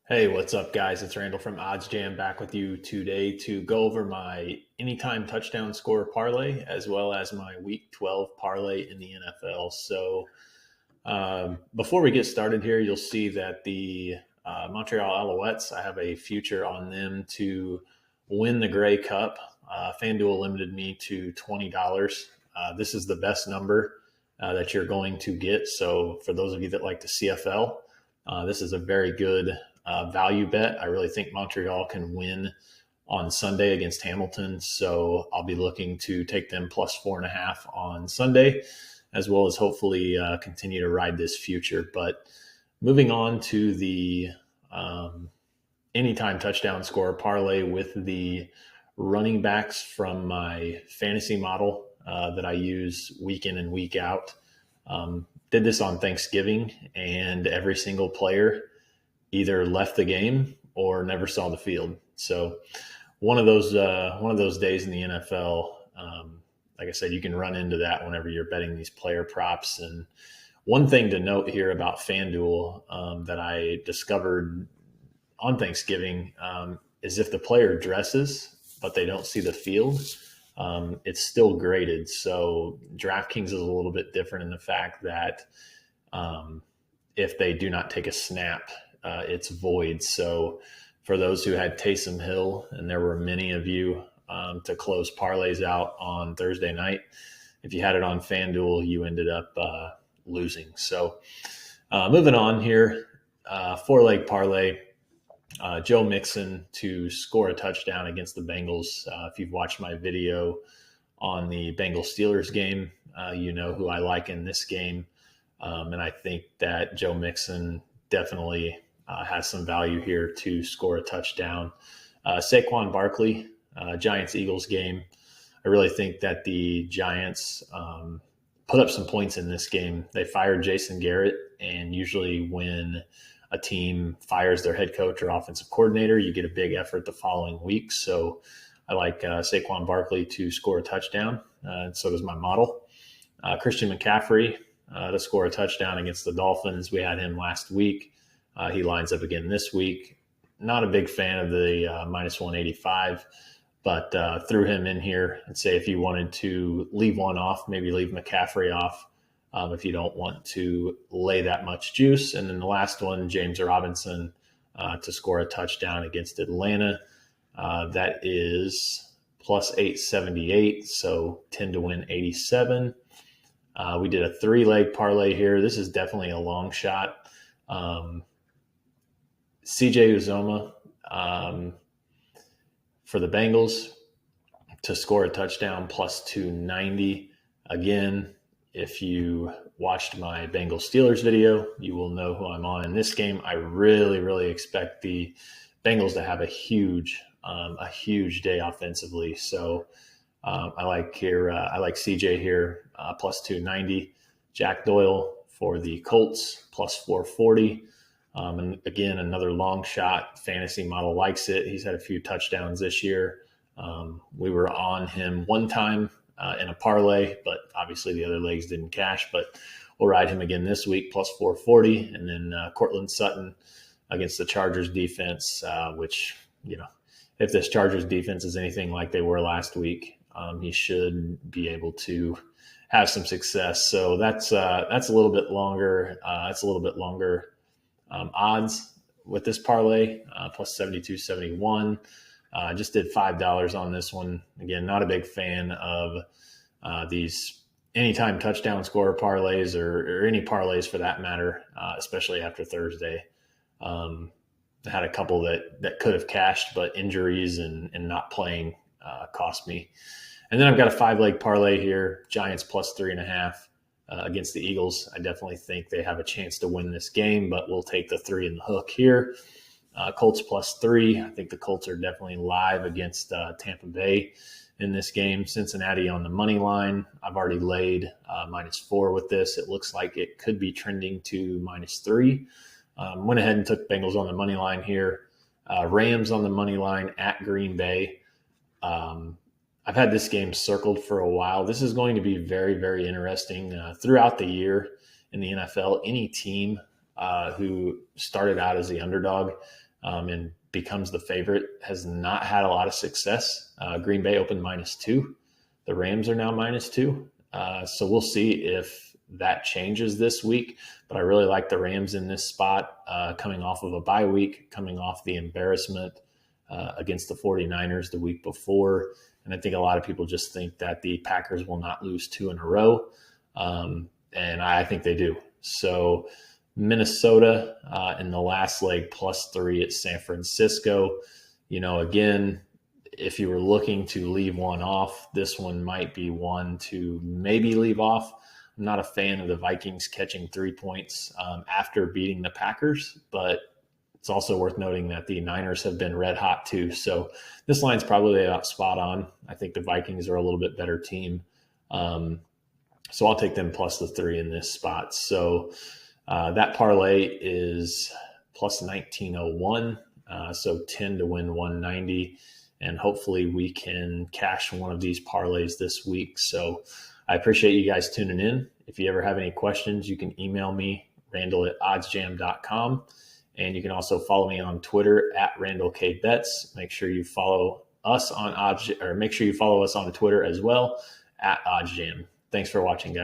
Hey, what's up, guys? It's Randall from OddsJam back with you today to go over my anytime touchdown score parlay as well as my Week 12 parlay in the NFL. Before we get started here, you'll see that the Montreal Alouettes, I have a future on them to win the Grey Cup. FanDuel limited me to $20. This is the best number that you're going to get. So for those of you that like the CFL, this is a very good value bet. I really think Montreal can win on Sunday against Hamilton. So I'll be looking to take them plus 4.5 on Sunday, as well as hopefully continue to ride this future. But moving on to the anytime touchdown score parlay with the running backs from my fantasy model that I use week in and week out. Did this on Thanksgiving, and every single player either left the game or never saw the field. So one of those days in the NFL, like I said, you can run into that whenever you're betting these player props. And one thing to note here about FanDuel that I discovered on Thanksgiving is if the player dresses but they don't see the field, it's still graded. So DraftKings is a little bit different in the fact that if they do not take a snap, it's void. So for those who had Taysom Hill, and there were many of you to close parlays out on Thursday night, if you had it on FanDuel, you ended up losing. So moving on here, 4-leg parlay. Joe Mixon to score a touchdown against the Bengals. If you've watched my video on the Bengals-Steelers game, you know who I like in this game. And I think that Joe Mixon definitely has some value here to score a touchdown. Saquon Barkley, Giants-Eagles game. I really think that the Giants put up some points in this game. They fired Jason Garrett, and usually when a team fires their head coach or offensive coordinator, you get a big effort the following week. So I like Saquon Barkley to score a touchdown, and so does my model. Christian McCaffery to score a touchdown against the Dolphins. We had him last week. He lines up again this week. Not a big fan of the minus 185, but threw him in here and say if you wanted to leave one off, maybe leave McCaffrey off if you don't want to lay that much juice. And then the last one, James Robinson to score a touchdown against Atlanta. That is plus 878, so 10 to win 87. We did a 3-leg parlay here. This is definitely a long shot. CJ Uzomah for the Bengals to score a touchdown plus 290. Again, if you watched my Bengals-Steelers video, you will know who I'm on in this game. I really, really expect the Bengals to have a huge day offensively. So I like CJ here plus 290. Jack Doyle for the Colts plus 440. And again, another long shot. Fantasy model likes it. He's had a few touchdowns this year. We were on him one time in a parlay, but obviously the other legs didn't cash. But we'll ride him again this week plus 440. And then Courtland Sutton against the Chargers defense, which, if this Chargers defense is anything like they were last week, he should be able to have some success. So that's a little bit longer. Odds with this parlay, plus 72.71. Just did $5 on this one. Again, not a big fan of these anytime touchdown scorer parlays or any parlays for that matter, especially after Thursday. I had a couple that could have cashed, but injuries and not playing cost me. And then I've got a 5-leg parlay here, Giants plus 3.5 against the Eagles. I definitely think they have a chance to win this game, but we'll take the 3 in the hook here. Colts plus 3. I think the Colts are definitely live against Tampa Bay in this game. Cincinnati on the money line. I've already laid -4 with this. It looks like it could be trending to -3. Went ahead and took Bengals on the money line here. Rams on the money line at Green Bay. I've had this game circled for a while. This is going to be very, very interesting throughout the year in the NFL. Any team who started out as the underdog and becomes the favorite, has not had a lot of success. Green Bay opened -2. The Rams are now -2. So we'll see if that changes this week. But I really like the Rams in this spot, coming off of a bye week, coming off the embarrassment against the 49ers the week before. And I think a lot of people just think that the Packers will not lose 2 in a row. And I think they do. So Minnesota in the last leg +3 at San Francisco. Again, if you were looking to leave one off, this one might be one to maybe leave off. I'm not a fan of the Vikings catching 3 points after beating the Packers, but it's also worth noting that the Niners have been red hot too. So this line's probably about spot on. I think the Vikings are a little bit better team. So I'll take them +3 in this spot. So that parlay is +1901. So 10 to win 190. And hopefully we can cash one of these parlays this week. So I appreciate you guys tuning in. If you ever have any questions, you can email me, Randall@oddsjam.com. And you can also follow me on Twitter @RandallKBets. Make sure you follow us on make sure you follow us on Twitter as well @OddsJam. Thanks for watching, guys.